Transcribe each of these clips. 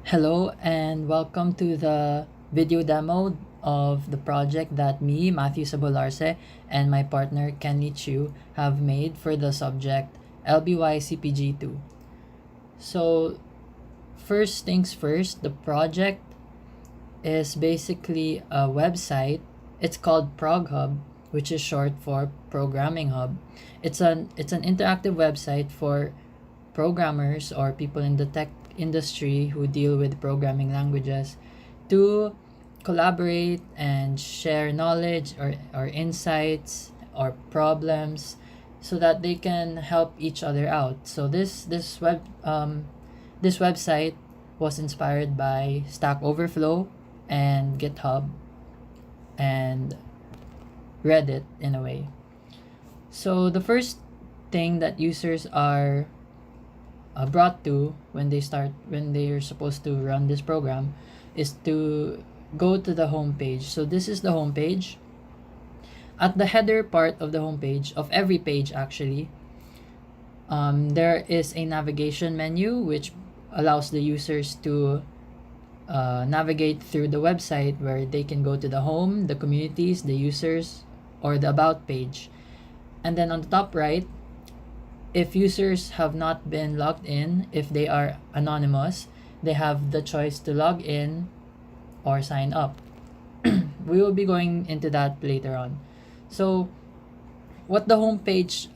Hello and welcome to the video demo of the project that me, Chiu Sabularse, and my partner Chiu have made for the subject Lbycpg2. So first things first, the project is basically a website. It's called Proghub, which is short for Programming Hub. It's an interactive website for programmers or people in the tech industry who deal with programming languages to collaborate and share knowledge or insights or problems so that they can help each other out. So this website was inspired by Stack Overflow and GitHub and Reddit in a way. So the first thing that users are brought to when they're supposed to run this program is to go to the home page. So this is the home page. At the header part of the home page, of every page actually, there is a navigation menu which allows the users to navigate through the website, where they can go to the home, the communities, the users, or the about page. And then on the top right, if users have not been logged in, if they are anonymous, they have the choice to log in or sign up. We will be going into that later on. So what the homepage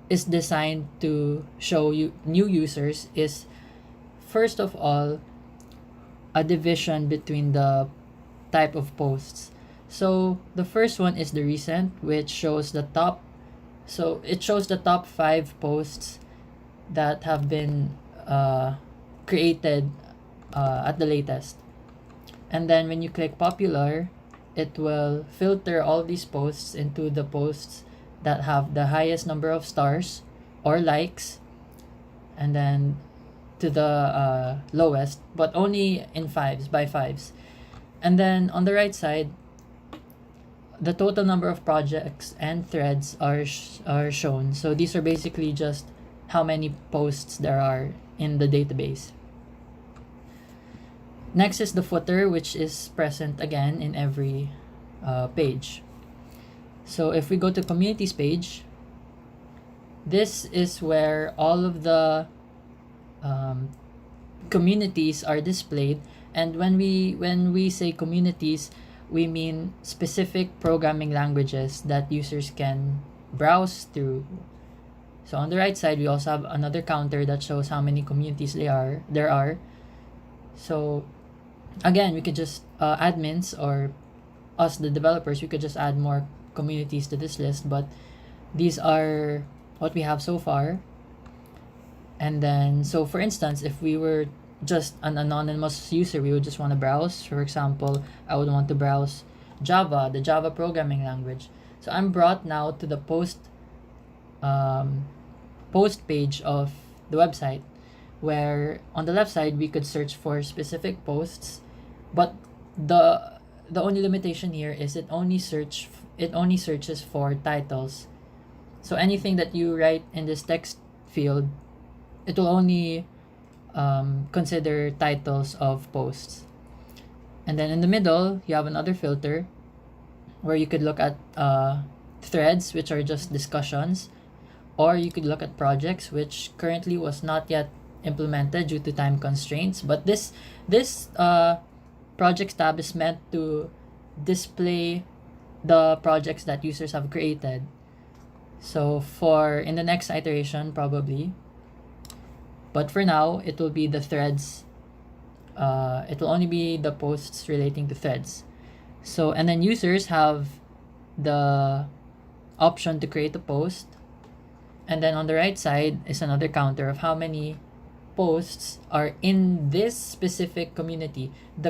is designed to show you new users is, first of all, a division between the type of posts. So the first one is the recent, which shows the top. So it shows the top 5 posts that have been created at the latest. And then when you click popular, it will filter all these posts into the posts that have the highest number of stars or likes, and then to the lowest, but only in fives, by fives. And then on the right side, the total number of projects and threads are shown. So these are basically just how many posts there are in the database. Next is the footer, which is present again in every page. So if we go to communities page, this is where all of the communities are displayed. And when we say communities, we mean specific programming languages that users can browse through. So on the right side, we also have another counter that shows how many communities there are. So again, we could just admins, or us, the developers, we could just add more communities to this list, but these are what we have so far. And then, so for instance, if we were just an anonymous user, we would just want to browse. For example, I would want to browse Java, the Java programming language. So I'm brought now to the post page of the website, where on the left side we could search for specific posts, but the only limitation here is it only searches for titles. So anything that you write in this text field, it will only consider titles of posts. And then in the middle, you have another filter where you could look at threads, which are just discussions, or you could look at projects, which currently was not yet implemented due to time constraints. But this projects tab is meant to display the projects that users have created. So for in the next iteration, probably, but for now, it will be the threads. It will only be the posts relating to threads. So, and then users have the option to create a post. And then on the right side is another counter of how many posts are in this specific community, the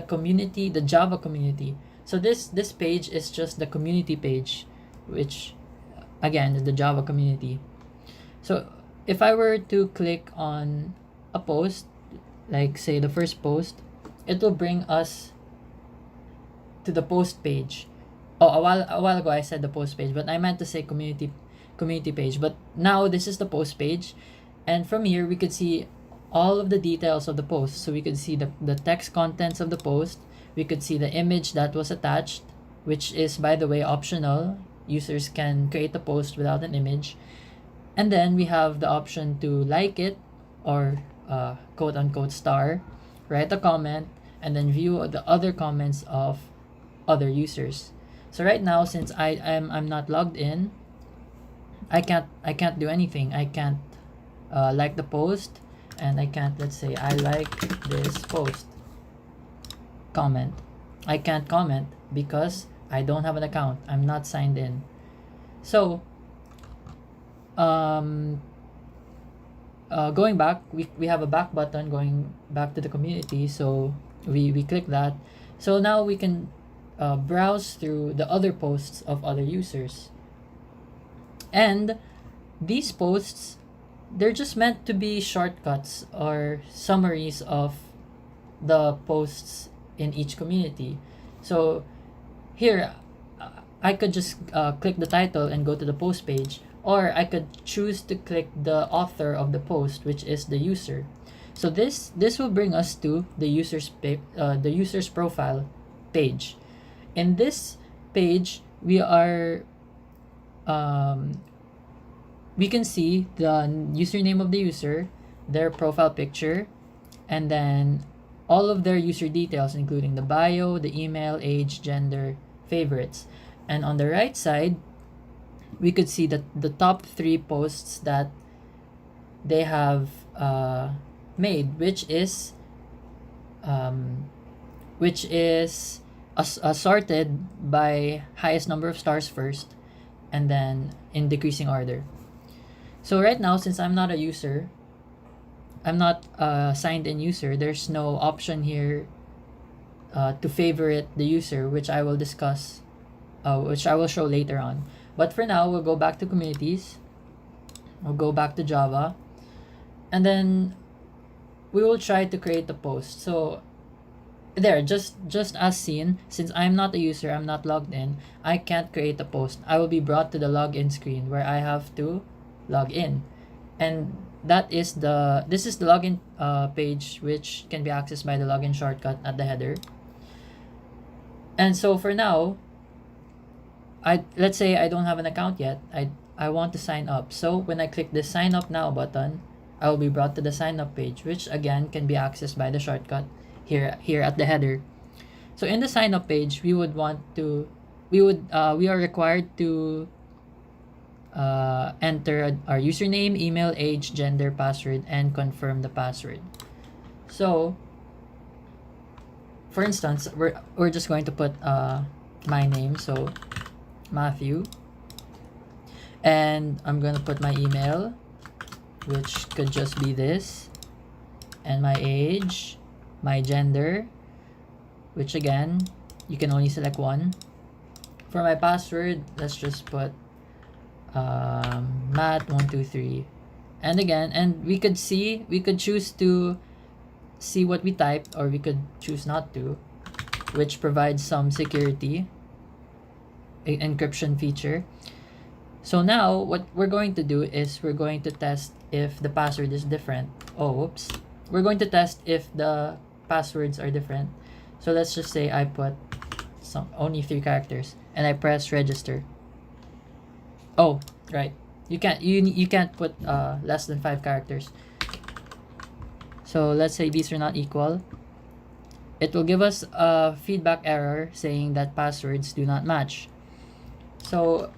Java community. So this page is just the community page, which again is the Java community. So if I were to click on a post, like say the first post, it will bring us to the post page. Oh, a while ago I said the post page, but I meant to say community page. But now this is the post page, and from here we could see all of the details of the post. So we could see the text contents of the post. We could see the image that was attached, which is, by the way, optional. Users can create a post without an image. And then we have the option to like it, or quote unquote star, write a comment, and then view the other comments of other users. So right now, since I'm not logged in, I can't do anything. I can't like the post, and I can't, let's say, I like this post, comment. I can't comment because I don't have an account. I'm not signed in. So going back, we have a back button going back to the community, so we click that. So now we can browse through the other posts of other users. And these posts, they're just meant to be shortcuts or summaries of the posts in each community. So here, I could just click the title and go to the post page, or I could choose to click the author of the post, which is the user. So this will bring us to the user's profile page. In this page, we can see the username of the user, their profile picture, and then all of their user details, including the bio, the email, age, gender, favorites. And on the right side, we could see the top 3 posts that they have made, which is sorted by highest number of stars first, and then in decreasing order. So right now, since I'm not a user, I'm not a signed in user, there's no option here to favorite the user, which I will discuss, which I will show later on. But for now, we'll go back to communities, we'll go back to Java, and then we will try to create a post. So there, just as seen, since I'm not a user, I'm not logged in, I can't create a post. I will be brought to the login screen where I have to log in, and this is the login page, which can be accessed by the login shortcut at the header. And so for now, let's say I don't have an account yet. I want to sign up. So when I click the sign up now button, I will be brought to the sign up page, which again can be accessed by the shortcut here at the header. So in the sign up page, we are required to enter our username, email, age, gender, password, and confirm the password. So for instance, we're just going to put my name, so Matthew, and I'm gonna put my email, which could just be this, and my age, my gender, which again, you can only select one. For my password, let's just put Matt123, and again, and we could choose to see what we typed, or we could choose not to, which provides some security encryption feature. So now what we're going to do is we're going to test if the password is different. We're going to test if the passwords are different. So let's just say I put only 3 characters and I press register. Oh, right. You can't put less than 5 characters. So let's say these are not equal. It will give us a feedback error saying that passwords do not match. So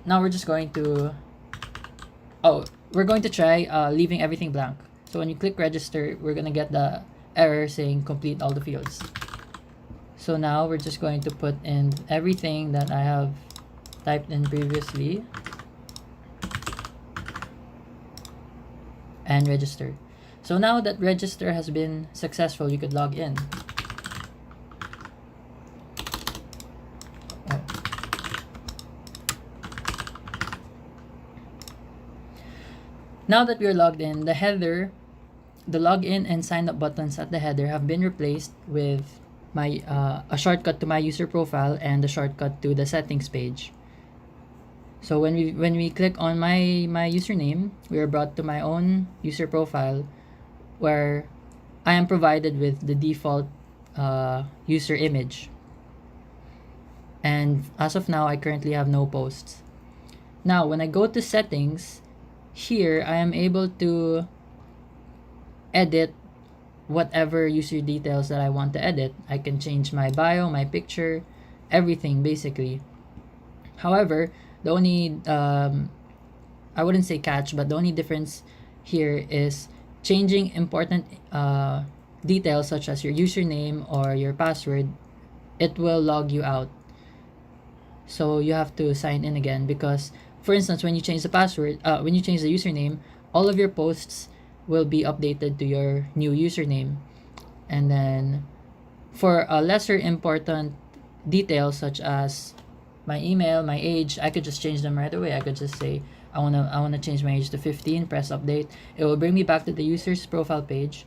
now we're just going to try leaving everything blank. So when you click register, we're gonna get the error saying complete all the fields. So now we're just going to put in everything that I have typed in previously and register. So now that register has been successful, you could log in. Now that we are logged in, the header, the login and sign up buttons at the header have been replaced with my a shortcut to my user profile and a shortcut to the settings page. So when we click on my username, we are brought to my own user profile, where I am provided with the default user image. And as of now, I currently have no posts. Now, when I go to settings, here I am able to edit whatever user details that I want to edit. I can change my bio, my picture, everything basically. However, the only I wouldn't say catch, but the only difference here is changing important details such as your username or your password. It will log you out, so you have to sign in again, because for instance, when you change the password, when you change the username, all of your posts will be updated to your new username. And then for a lesser important details such as my email, my age, I could just change them right away. I could just say I wanna change my age to 15, press update. It will bring me back to the user's profile page,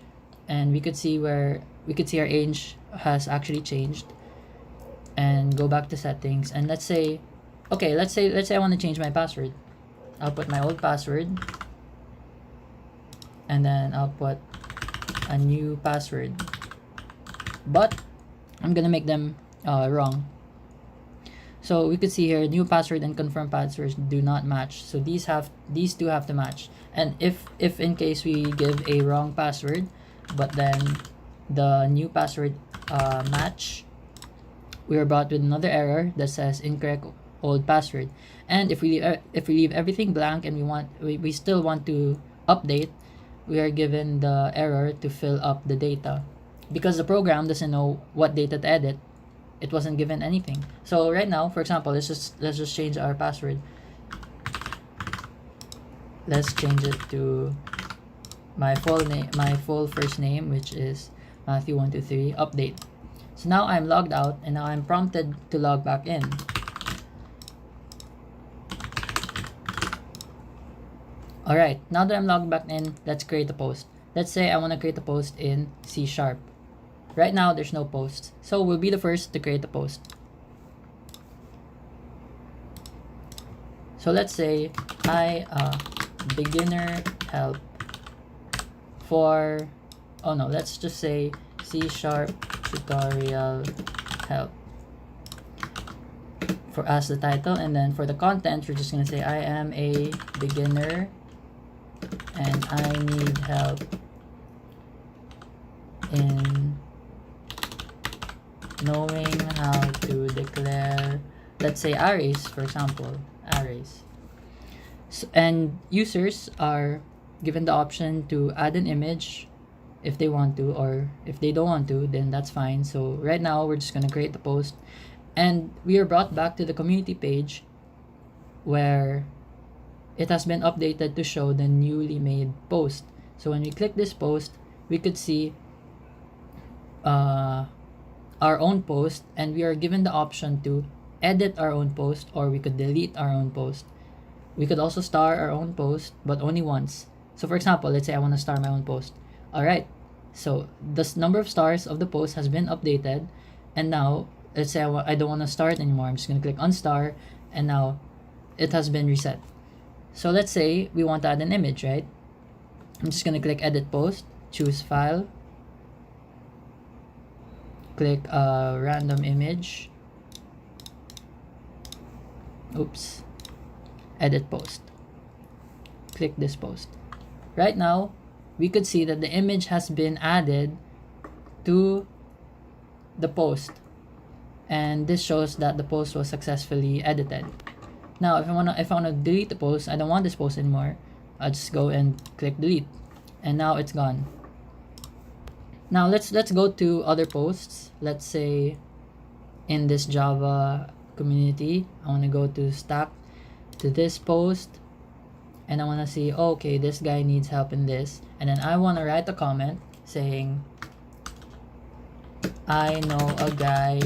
and we could see our age has actually changed. And go back to settings, and let's say I want to change my password. I'll put my old password, and then I'll put a new password, but I'm gonna make them wrong. So we could see here, new password and confirmed passwords do not match. So these two have to match. And if in case we give a wrong password, but then the new password match, we are brought with another error that says incorrect old password. And if we leave everything blank and we still want to update, we are given the error to fill up the data, because the program doesn't know what data to edit. It wasn't given anything. So right now, for example, let's just change our password. Let's change it to my full first name, which is Matthew123. Update. So now I'm logged out, and now I'm prompted to log back in. Alright, now that I'm logged back in, let's create a post. Let's say I want to create a post in C#. Right now, there's no posts, so we'll be the first to create a post. So let's say beginner help for, let's just say C# tutorial help for as the title, and then for the content, we're just gonna say I am a beginner and I need help in knowing how to declare, let's say, arrays, for example, arrays. So, and users are given the option to add an image if they want to, or if they don't want to, then that's fine. So right now we're just gonna create the post, and we are brought back to the community page where it has been updated to show the newly made post. So when we click this post, we could see our own post, and we are given the option to edit our own post, or we could delete our own post. We could also star our own post, but only once. So for example, let's say I want to star my own post. Alright, so the number of stars of the post has been updated, and now let's say I don't want to star it anymore. I'm just going to click unstar, and now it has been reset. So let's say we want to add an image, right? I'm just going to click edit post, choose file, click random image, edit post, click this post. Right now we could see that the image has been added to the post, and this shows that the post was successfully edited. Now if I want to delete the post, I don't want this post anymore, I'll just go and click delete, and now it's gone. Now let's go to other posts. Let's say in this Java community, I want to go to stack to this post, and I want to see, okay, this guy needs help in this, and then I want to write a comment saying I know a guy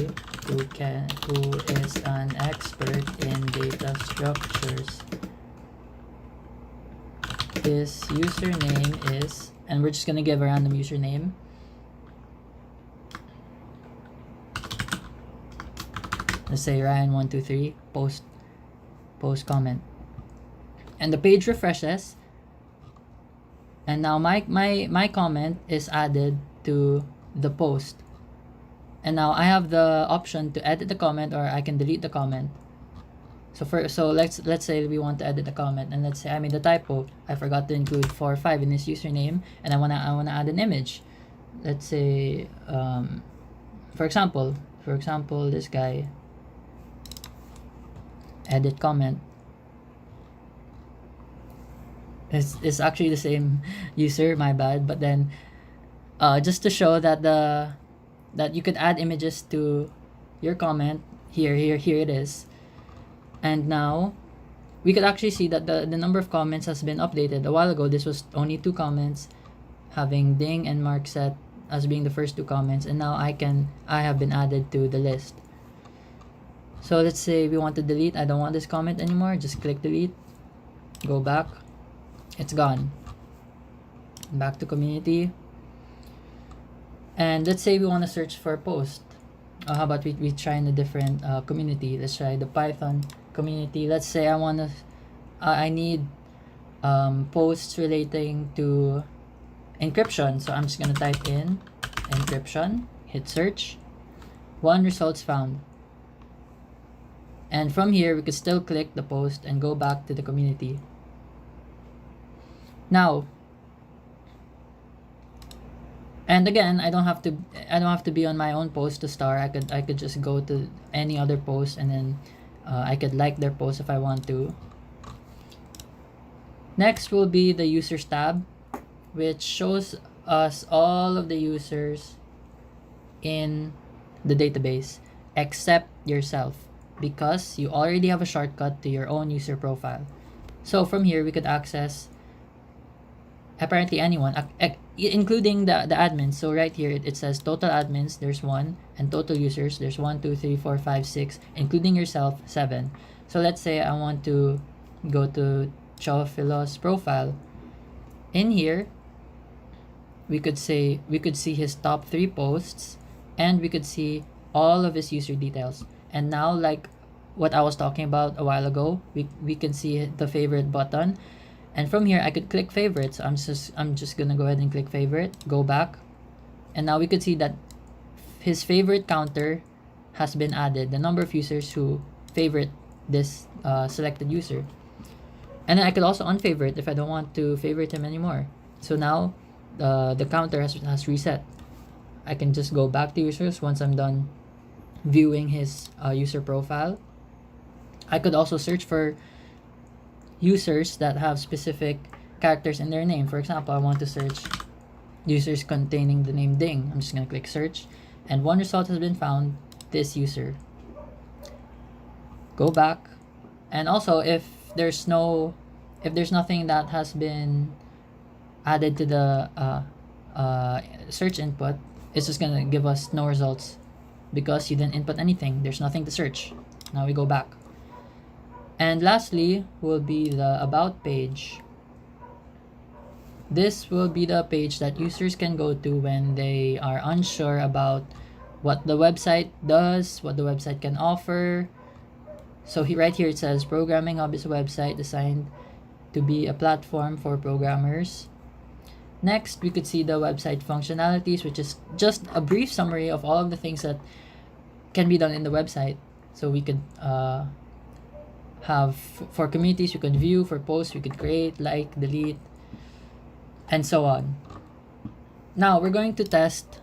who is an expert in data structures. His username is, and we're just gonna give a random username. Let's say Ryan123, post comment, and the page refreshes, And now my comment is added to the post. And now I have the option to edit the comment, or I can delete the comment. So let's say we want to edit the comment, and let's say I made a typo. I forgot to include 4 or 5 in this username, and I wanna add an image. Let's say for example this guy, edit comment. It's actually the same user, my bad. But then just to show that that you could add images to your comment, here it is. And now we could actually see that the number of comments has been updated. A while ago this was only 2 comments, having Ding and Mark set as being the first 2 comments, and now I have been added to the list. So let's say we want to delete. I don't want this comment anymore. Just click delete, go back, it's gone. Back to community, and let's say we want to search for a post. How about we try in a different community? Let's try the Python community. Let's say I need posts relating to encryption. So I'm just gonna type in encryption, hit search, 1 results found. And from here we could still click the post and go back to the community. Now, and again, I don't have to be on my own post to start. I could just go to any other post, and then I could like their post if I want to. Next will be the users tab, which shows us all of the users in the database except yourself, because you already have a shortcut to your own user profile. So from here we could access apparently anyone, including the admins. So right here it says total admins, there's 1, and total users, there's 1, 2, 3, 4, 5, 6, including yourself, 7. So let's say I want to go to Chaufilo's profile. In here we could see his top 3 posts, and we could see all of his user details. And now, like what I was talking about a while ago, we can see the favorite button. And from here I could click favorites. I'm just gonna go ahead and click favorite, go back, and now we could see that his favorite counter has been added, the number of users who favorite this selected user. And then I could also unfavorite if I don't want to favorite him anymore. So now the counter has reset. I can just go back to users once I'm done viewing his user profile. I could also search for users that have specific characters in their name. For example, I want to search users containing the name Ding. I'm just going to click search, and 1 result has been found, this user. Go back, and also if there's nothing that has been added to the search input, it's just going to give us no results because you didn't input anything. There's nothing to search. Now we go back. And lastly will be the about page. This will be the page that users can go to when they are unsure about what the website does, what the website can offer. So right here it says Programming Hub is a website designed to be a platform for programmers. Next, we could see the website functionalities, which is just a brief summary of all of the things that can be done in the website. So we could have, for communities, we could view, for posts we could create, like, delete, and so on. Now we're going to test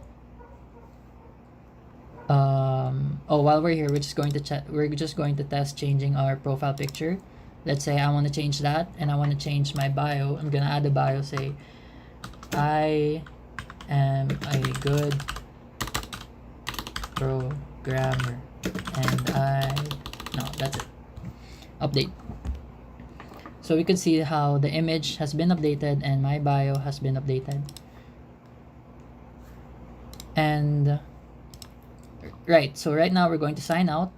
while we're here, we're just going to test changing our profile picture. Let's say I want to change that, and I want to change my bio. I'm gonna add a bio, say I am a good programmer, and that's it. Update. So we can see how the image has been updated and my bio has been updated. And right, so right now we're going to sign out,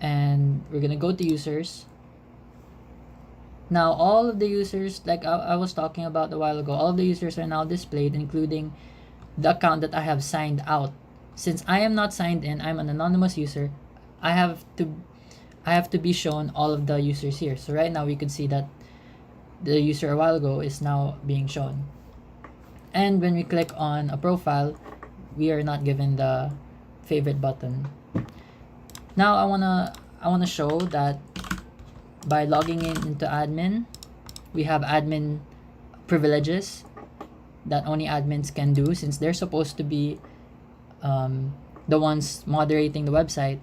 and we're gonna go to users. Now all of the users, like I was talking about a while ago, all of the users are now displayed, including the account that I have signed out. Since I am not signed in, I'm an anonymous user, I have to be shown all of the users here. So right now we can see that the user a while ago is now being shown. And when we click on a profile, we are not given the favorite button. Now I wanna show that by logging into admin, we have admin privileges that only admins can do, since they're supposed to be the ones moderating the website,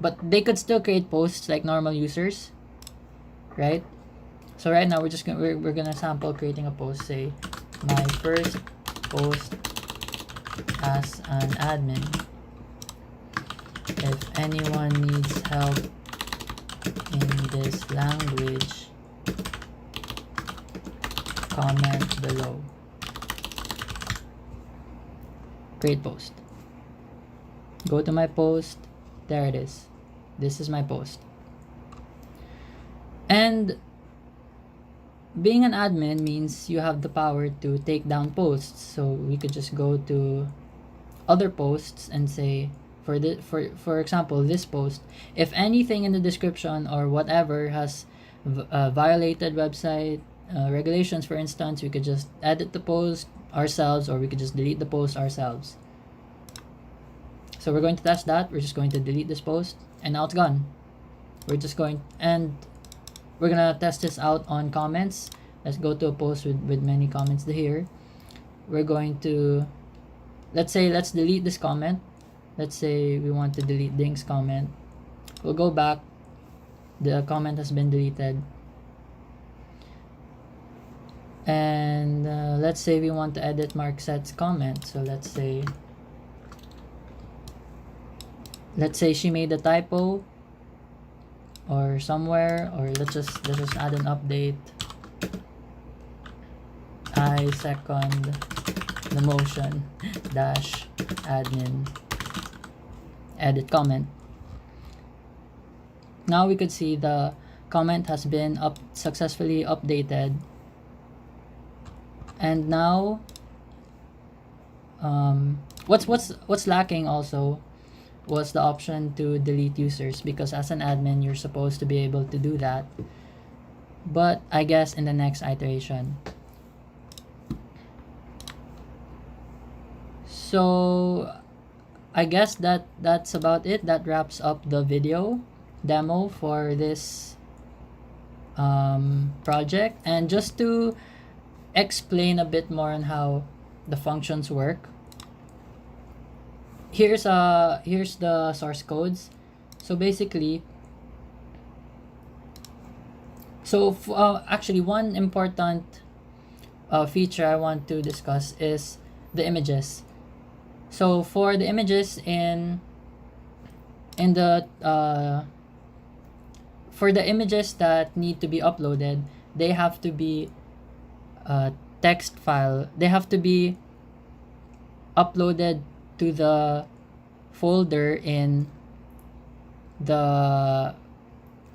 but they could still create posts like normal users, right? So right now we're gonna sample creating a post. Say, my first post as an admin. If anyone needs help in this language, comment below. Create post. Go to my post. There it is. This is my post. And being an admin means you have the power to take down posts. So we could just go to other posts and say, for example, this post, if anything in the description or whatever has violated website regulations, for instance, we could just edit the post ourselves, or we could just delete the post ourselves. So we're going to test that. We're just going to delete this post, and now it's gone. We're gonna test this out on comments. Let's go to a post with many comments here. We're going to, let's delete this comment. Let's say we want to delete Ding's comment. We'll go back. The comment has been deleted. And let's say we want to edit Markset's comment. So let's say she made a typo or somewhere, or let's just add an update. I second the motion dash admin edit comment. Now we could see the comment has been successfully updated. And now what's lacking also was the option to delete users, because as an admin you're supposed to be able to do that, but I guess in the next iteration. So I guess that's about it. That wraps up the video demo for this project. And just to explain a bit more on how the functions work, here's the source codes. So basically, actually one important feature I want to discuss is the images. So for the images for the images that need to be uploaded, they have to be text file. They have to be uploaded to the folder in the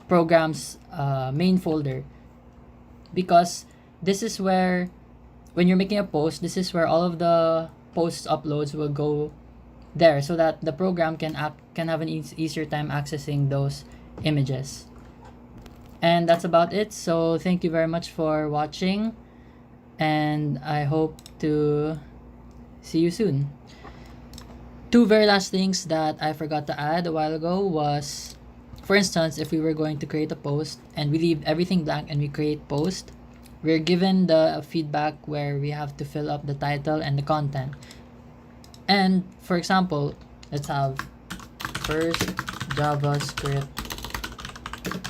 program's main folder, because this is where, when you're making a post, this is where all of the posts uploads will go there, so that the program can have an easier time accessing those images. And that's about it. So thank you very much for watching, and I hope to see you soon. Two very last things that I forgot to add a while ago was, for instance, if we were going to create a post and we leave everything blank and we create post, we're given the feedback where we have to fill up the title and the content. And for example, let's have first JavaScript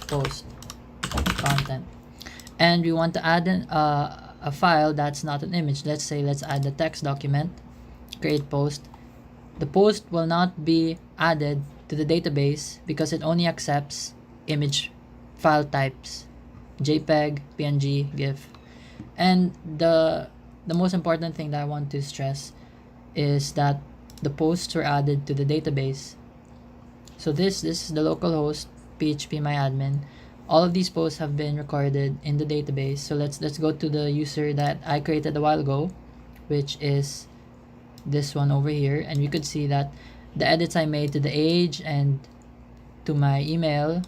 post content, and we want to add a file that's not an image. Let's add the text document, create post. The post will not be added to the database because it only accepts image file types: JPEG, PNG, GIF. And the most important thing that I want to stress is that the posts were added to the database. So this is the localhost phpMyAdmin. All of these posts have been recorded in the database. So let's go to the user that I created a while ago, which is this one over here, and we could see that the edits I made to the age and to my email,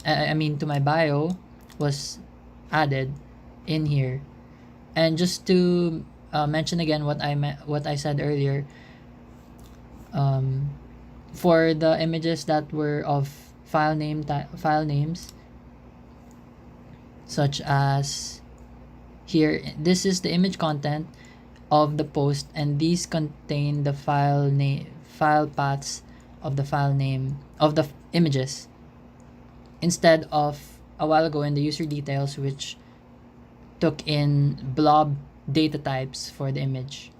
to my bio, was added. in here. And just to mention again what I said earlier, for the images that were of file names, such as here, this is the image content of the post, and these contain the file paths of the file name of the images, instead of a while ago in the user details, which took in blob data types for the image.